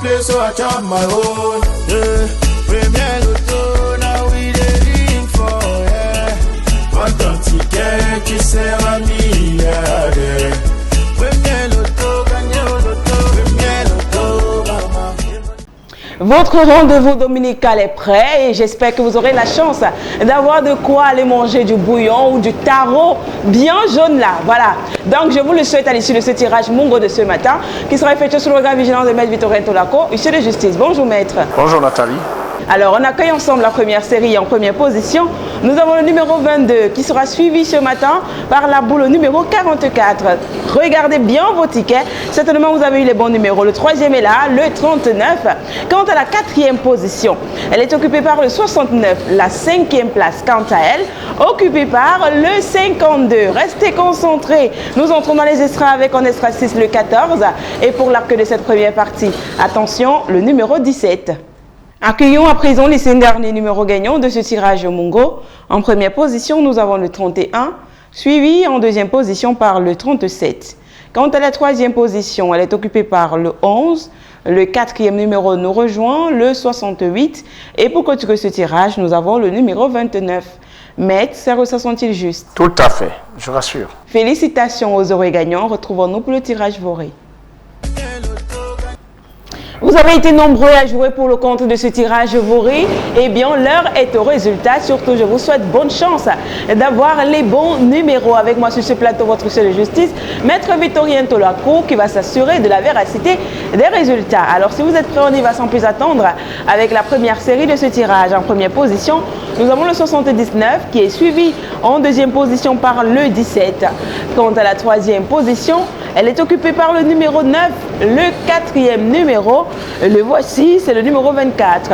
play, so I chop my own. Yeah. Premier Loto, now we dey for, yeah. What don't ticket qui sert à milliardaire. Premier Loto, gagné au loto, premier Loto, maman. Votre rendez-vous dominical est prêt et j'espère que vous aurez la chance d'avoir de quoi aller manger du bouillon ou du taro bien jaune là. Voilà. Donc je vous le souhaite à l'issue de ce tirage Mungo de ce matin qui sera effectué sous le regard vigilant de Maître Victorien Tolako, huissier de justice. Bonjour Maître. Bonjour Nathalie. Alors on accueille ensemble la première série en première position. Nous avons le numéro 22 qui sera suivi ce matin par la boule numéro 44. Regardez bien vos tickets. Certainement vous avez eu les bons numéros. Le troisième est là, le 39. Quant à la quatrième position, elle est occupée par le 69. La cinquième place, quant à elle, occupée par le 52. Restez concentrés. Nous entrons dans les extras avec en extra 6 le 14. Et pour l'arc de cette première partie, attention, le numéro 17. Accueillons à présent les 5 derniers numéros gagnants de ce tirage au Mungo. En première position, nous avons le 31, suivi en deuxième position par le 37. Quant à la troisième position, elle est occupée par le 11. Le quatrième numéro nous rejoint, le 68. Et pour clôturer ce tirage, nous avons le numéro 29. Maître, ça ressent-il juste? Tout à fait, je rassure. Félicitations aux heureux gagnants. Retrouvons-nous pour le tirage Voré. Vous avez été nombreux à jouer pour le compte de ce tirage Voré. Eh bien, l'heure est au résultat. Surtout, je vous souhaite bonne chance d'avoir les bons numéros. Avec moi sur ce plateau, votre huissier de justice, Maître Victorien Tolako, qui va s'assurer de la véracité des résultats. Alors, si vous êtes prêts, on y va sans plus attendre avec la première série de ce tirage. En première position, nous avons le 79 qui est suivi en deuxième position par le 17. Quant à la troisième position, elle est occupée par le numéro 9, le quatrième numéro. Le voici, c'est le numéro 24.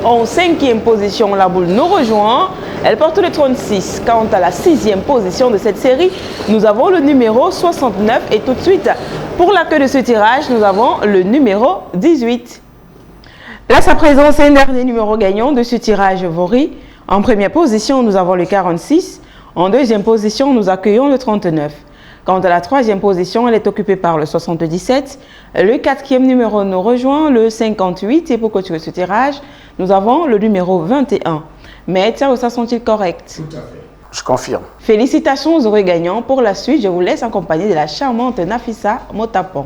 En cinquième position, la boule nous rejoint. Elle porte le 36. Quant à la sixième position de cette série, nous avons le numéro 69. Et tout de suite, pour la queue de ce tirage, nous avons le numéro 18. Là, sa présence est un dernier numéro gagnant de ce tirage Voré. En première position, nous avons le 46. En deuxième position, nous accueillons le 39. Quant à la troisième position, elle est occupée par le 77. Le quatrième numéro nous rejoint, le 58. Et pour clôturer ce tirage, nous avons le numéro 21. Mais ça sont-ils corrects? Tout à fait. Je confirme. Félicitations aux heureux gagnants. Pour la suite, je vous laisse accompagner de la charmante Nafissa Motapon.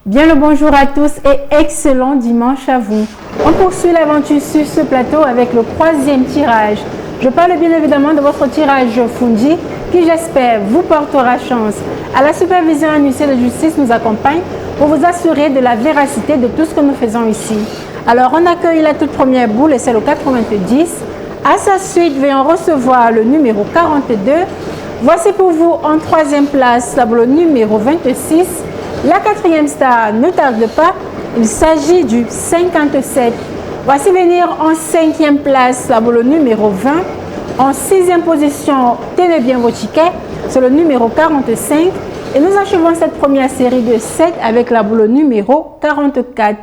Bien le bonjour à tous et excellent dimanche à vous. On poursuit l'aventure sur ce plateau avec le troisième tirage. Je parle bien évidemment de votre tirage Fundi qui, j'espère, vous portera chance. À la supervision, un huissier de justice nous accompagne pour vous assurer de la véracité de tout ce que nous faisons ici. Alors, on accueille la toute première boule et c'est le 90. À sa suite, vient recevoir le numéro 42. Voici pour vous en troisième place la boule numéro 26. La quatrième star ne tarde pas, il s'agit du 57. Voici venir en cinquième place la boule numéro 20. En sixième position, tenez bien vos tickets, c'est le numéro 45. Et nous achevons cette première série de 7 avec la boule numéro 44.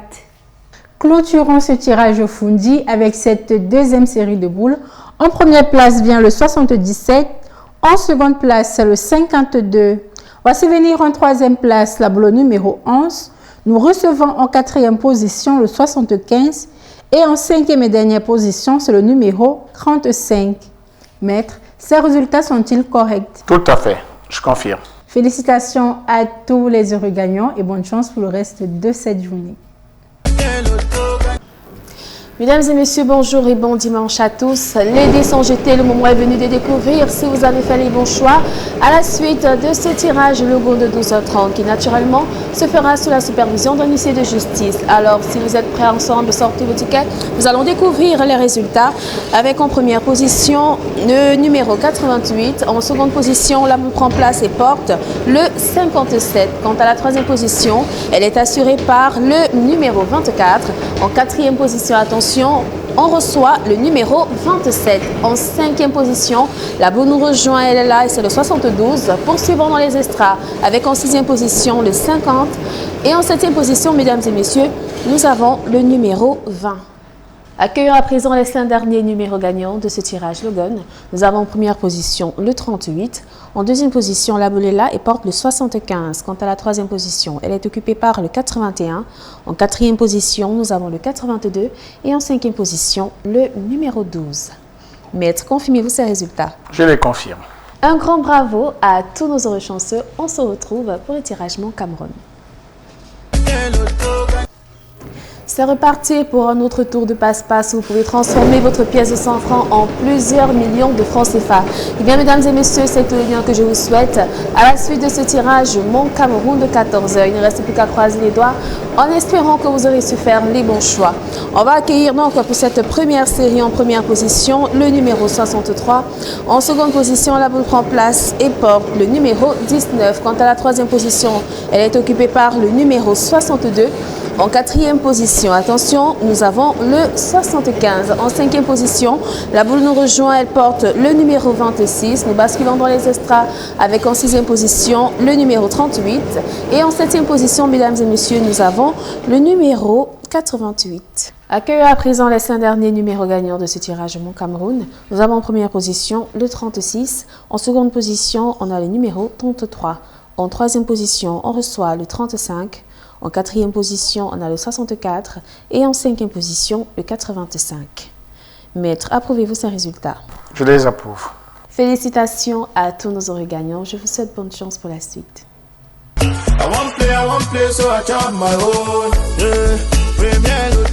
Clôturons ce tirage au Fundi avec cette deuxième série de boules. En première place vient le 77. En seconde place, c'est le 52. Voici venir en troisième place la boule numéro 11. Nous recevons en quatrième position le 75. Et en cinquième et dernière position, c'est le numéro 35. Maître, ces résultats sont-ils corrects? Tout à fait, je confirme. Félicitations à tous les heureux gagnants et bonne chance pour le reste de cette journée. Mesdames et messieurs, bonjour et bon dimanche à tous. Les dés sont jetés, le moment est venu de découvrir si vous avez fait les bons choix à la suite de ce tirage logo de 12h30 qui naturellement se fera sous la supervision d'un huissier de justice. Alors, si vous êtes prêts ensemble, sortez vos tickets. Nous allons découvrir les résultats avec en première position le numéro 88. En seconde position, la montre en place et porte le 57. Quant à la troisième position, elle est assurée par le numéro 24. En quatrième position, attention, on reçoit le numéro 27. En cinquième position, la boule nous rejoint, elle est là et c'est le 72. Poursuivons dans les extras avec en sixième position le 50. Et en septième position, mesdames et messieurs, nous avons le numéro 20. Accueillons à présent les 5 derniers numéros gagnants de ce tirage Logan. Nous avons en première position le 38. En deuxième position, la Bolela et porte le 75. Quant à la troisième position, elle est occupée par le 81. En quatrième position, nous avons le 82. Et en cinquième position, le numéro 12. Maître, confirmez-vous ces résultats? Je les confirme. Un grand bravo à tous nos heureux chanceux. On se retrouve pour le tirage Mon Cameroun. C'est reparti pour un autre tour de passe-passe où vous pouvez transformer votre pièce de 100 francs en plusieurs millions de francs CFA. Et bien, mesdames et messieurs, c'est tout le bien que je vous souhaite. À la suite de ce tirage Mon Cameroun de 14h, il ne reste plus qu'à croiser les doigts en espérant que vous aurez su faire les bons choix. On va accueillir donc pour cette première série en première position le numéro 63. En seconde position, la boule prend place et porte le numéro 19. Quant à la troisième position, elle est occupée par le numéro 62. En quatrième position, attention, nous avons le 75. En cinquième position, la boule nous rejoint, elle porte le numéro 26. Nous basculons dans les extras avec en sixième position le numéro 38. Et en septième position, mesdames et messieurs, nous avons le numéro 88. Accueillons à présent les 5 derniers numéros gagnants de ce tirage Mon Cameroun. Nous avons en première position le 36. En seconde position, on a le numéro 33. En troisième position, on reçoit le 35. En quatrième position, on a le 64 et en cinquième position, le 85. Maître, approuvez-vous ces résultats? Je les approuve. Félicitations à tous nos heureux gagnants. Je vous souhaite bonne chance pour la suite. I want play, so I chop my own. Yeah. Premier